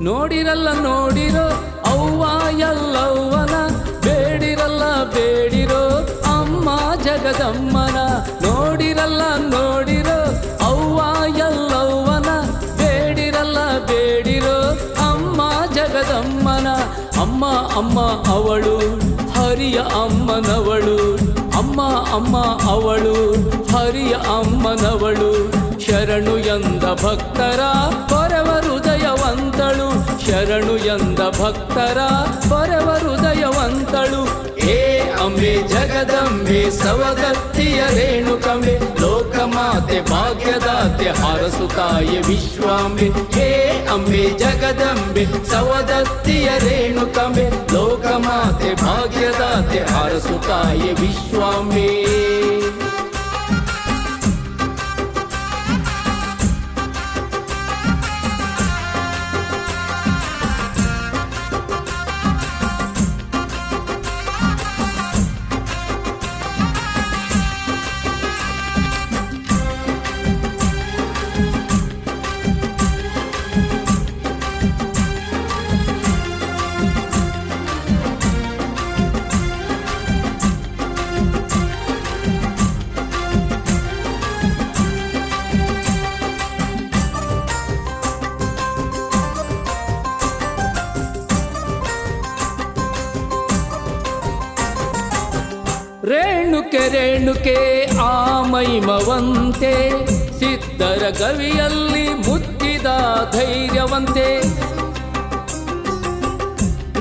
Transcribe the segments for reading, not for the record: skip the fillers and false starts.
ನೋಡಿರಲ್ಲ ನೋಡಿರೋ ಅವ್ವ ಎಲ್ಲವ್ವನ, ಬೇಡಿರಲ್ಲ ಬೇಡಿರೋ ಅಮ್ಮ ಜಗದಮ್ಮನ. ನೋಡಿರಲ್ಲ ನೋಡಿರೋ ಅವ್ವ ಎಲ್ಲವ್ವನ, ಬೇಡಿರಲ್ಲ ಬೇಡಿರೋ ಅಮ್ಮ ಜಗದಮ್ಮನ. ಅಮ್ಮ ಅಮ್ಮ ಅವಳು ಹರಿಯ ಅಮ್ಮನವಳು, ಅಮ್ಮ ಅಮ್ಮ ಅವಳು ಹರಿಯ ಅಮ್ಮನವಳು. ಶರಣು ಎಂದ ಭಕ್ತರ ಪರವ ಹೃದಯವಂತಳು, ಶರಣು ಎಂದ ಭಕ್ತರ ಪರವ ಹೃದಯವಂತಳು. ಹೇ ಅಂಬೆ ಜಗದಂಬೆ ಸವದತ್ತಿಯ ರೇಣುಕಂಬೆ, ಲೋಕಮಾತೆ ಭಾಗ್ಯದಾತೆ ಹರಸುತ್ತಾಯೆ ವಿಶ್ವಾಂಬೆ. ಹೇ ಅಂಬೆ ಜಗದಂಬೆ ಸವದತ್ತಿಯ ರೇಣುಕಂಬೆ, ಲೋಕಮಾತೆ ಭಾಗ್ಯದಾತೆ ಹರಸುತ್ತಾಯೆ ವಿಶ್ವಾಂಬೆ. ರೇಣುಕೆ ರೇಣುಕೆ ಆ ಮೈಮವಂತೆ, ಸಿದ್ಧರ ಕವಿಯಲ್ಲಿ ಮುತ್ತಿದ ಧೈರ್ಯವಂತೆ.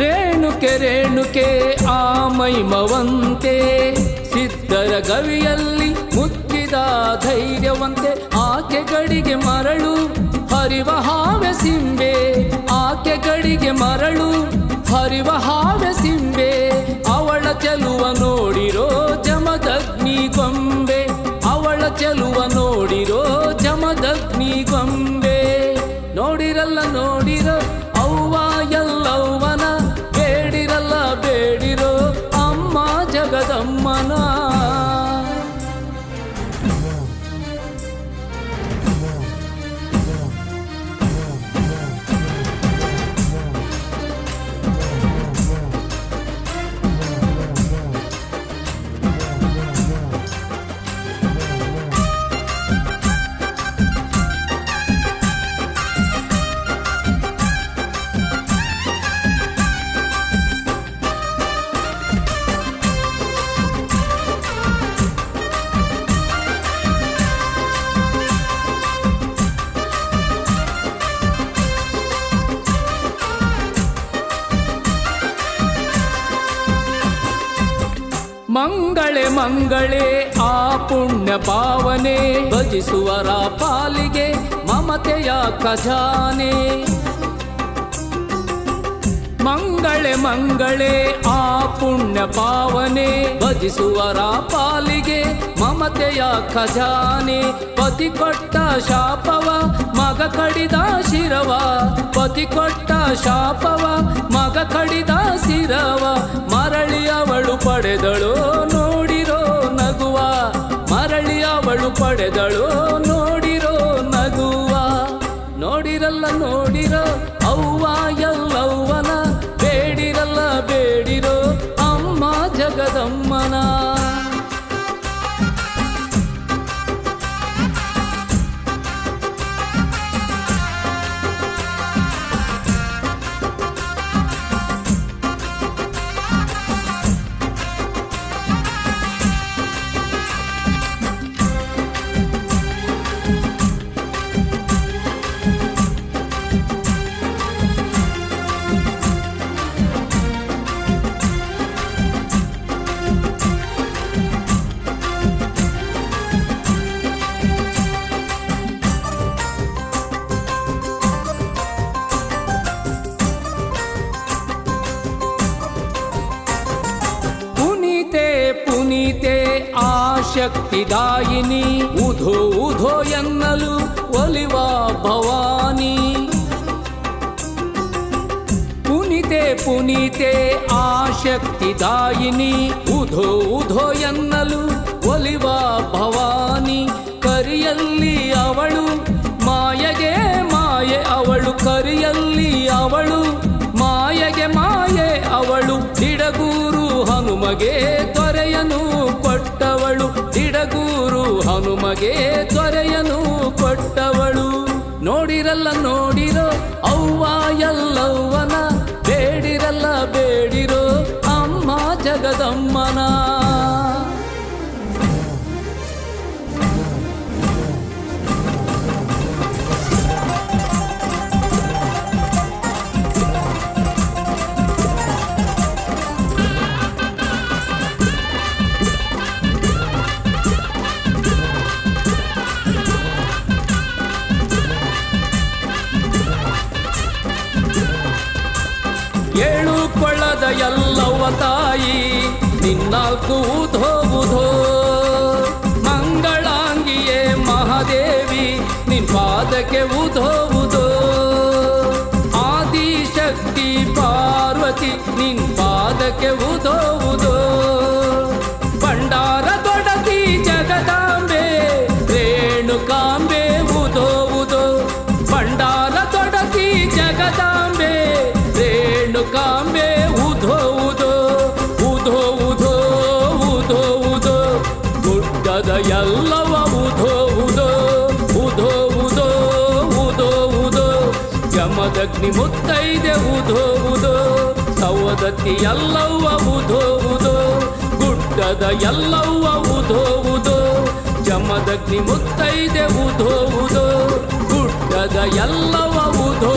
ರೇಣುಕೆ ರೇಣುಕೆ ಆ ಮೈಮವಂತೆ, ಸಿದ್ಧರ ಕವಿಯಲ್ಲಿ ಮುತ್ತಿದ ಧೈರ್ಯವಂತೆ. ಆಕೆ ಗಡಿಗೆ ಮರಳು ಹರಿವ ಹಾವೆ ಸಿಂಬೆ, ಆಕೆ ಗಡಿಗೆ ಮರಳು ಹರಿವ ಹಾವೆ ಸಿಂಬೆ. ಅವಳ ಚೆಲುವ ನೋಡಿರೋ ಜಮದಗ್ನಿ ಗೊಂಬೆ, ಅವಳ ಚೆಲುವ ನೋಡಿರೋ ಜಮದಗ್ನಿ ಗೊಂಬೆ. ನೋಡಿರಲ್ಲ ನೋಡಿರೋ ಅವ್ವ ಎಲ್ಲವ್ವನ, ಬೇಡಿರಲ್ಲ ಬೇಡಿರೋ ಅಮ್ಮ ಜಗದಮ್ಮನ. ಮಂಗಳೆ ಮಂಗಳೆ ಆ ಪುಣ್ಯ ಪಾವನೆ, ಭಜಿಸುವರ ಪಾಲಿಗೆ ಮಮತೆಯ ಖಜಾನೆ. ಮಂಗಳೆ ಮಂಗಳೆ ಆ ಪುಣ್ಯ ಪಾವನೆ, ಭಜಿಸುವರ ಪಾಲಿಗೆ ಮಮತೆಯ ಖಜಾನೆ. ಪತಿ ಕೊಟ್ಟ ಶಾಪವ ಮಗ ಕಡಿದ ಶಿರವ, ಪತಿ ಕೊಟ್ಟ ಶಾಪವ ಮಗ ಕಡಿದ ಶಿರವ. ಮರಳಿ ಅವಳು ಪಡೆದಳು ನೋಡಿರೋ ನಗುವ, ಮರಳಿ ಅವಳು ಪಡೆದಳು ನೋಡಿರೋ ನಗುವ. ನೋಡಿರಲ್ಲ ನೋಡಿರೋ ಅವ್ವ ಎಲ್ಲವ್ವನ, ಬೇಡಿರಲ್ಲ ಬೇಡಿರೋ ಅಮ್ಮ ಜಗದಮ್ಮನ. ಪುನೀತೆ ಆ ಶಕ್ತಿದಾಯಿನಿ, ಉಧೋ ಉಧೋ ಎನ್ನಲು ಒಲಿವ ಭವಾನಿ. ಪುನೀತೆ ಪುನೀತೆ ಆ ಶಕ್ತಿದಾಯಿನಿ, ಉಧೋ ಉಧೋ ಎನ್ನಲು ಒಲಿವ ಭವಾನಿ. ಕರಿಯಲ್ಲಿ ಅವಳು ಮಾಯೆಗೆ ಮಾಯೆ ಅವಳು, ಕರಿಯಲ್ಲಿ ಅವಳು ಮಾಯೆಗೆ ಮಾಯೆ ಅವಳು. ದಿಡಗೂರು ಹನುಮಗೆ ದೊರೆಯನು ಕೊಟ್ಟವಳು, ದಿಡಗೂರು ಹನುಮಗೆ ದೊರೆಯನು ಕೊಟ್ಟವಳು. ನೋಡಿರಲ್ಲ ನೋಡಿರೋ ಅವ್ವ ಎಲ್ಲವ್ವನ, ಬೇಡಿರಲ್ಲ ಬೇಡಿರೋ ಅಮ್ಮ ಜಗದಮ್ಮನ. ಏಳು ಕೊಳ್ಳದ ಎಲ್ಲವ್ವ ತಾಯಿ ನಿನ್ನಾಲ್ಕು ಉಧೋ ಉಧೋ. ಮಂಗಳಾಂಗಿಯೇ ಮಹಾದೇವಿ ನಿನ್ ಪಾದಕ್ಕೆ ಉಧೋ ಉಧೋ. ಆದಿಶಕ್ತಿ ಪಾರ್ವತಿ ನಿನ್ ಪಾದಕ್ಕೆ ಉಧೋ ಉಧೋ. ಭಂಡಾರ ದೊಡತಿ ಜಗದಾಂಬೆ ರೇಣುಕಾಂಬೆ ಉಧೋ ಉಧೋ. ಭಂಡಾರ ದೊಡತಿ ಜಗದಾಂಬೆ ರೇಣುಕಾಂಬೆ ಉಧೋ ಉಧೋ ಉಧೋ ಉಧೋ ಉಧೋ ಉಧೋ. ಗುಡ್ಡದ ಎಲ್ಲವ ಉಧೋ ಉಧೋ ಉಧೋ ಉಧೋ ಉಧೋ ಉಧೋ. ಯಮದಗ್ನಿ ಮುತ್ತೈದೆ ಉಧೋ ಉಧೋ. ಸವದತ್ತಿ ಎಲ್ಲವ್ವ ಉಧೋ ಉಧೋ. ಗುಡ್ಡದ ಎಲ್ಲವ್ವ ಉಧೋ ಉಧೋ. ಜಮದಗ್ನಿ ಮುತ್ತೈದೆ ಉಧೋ ಉಧೋ. ಗುಡ್ಡದ ಎಲ್ಲವ ಉಧೋ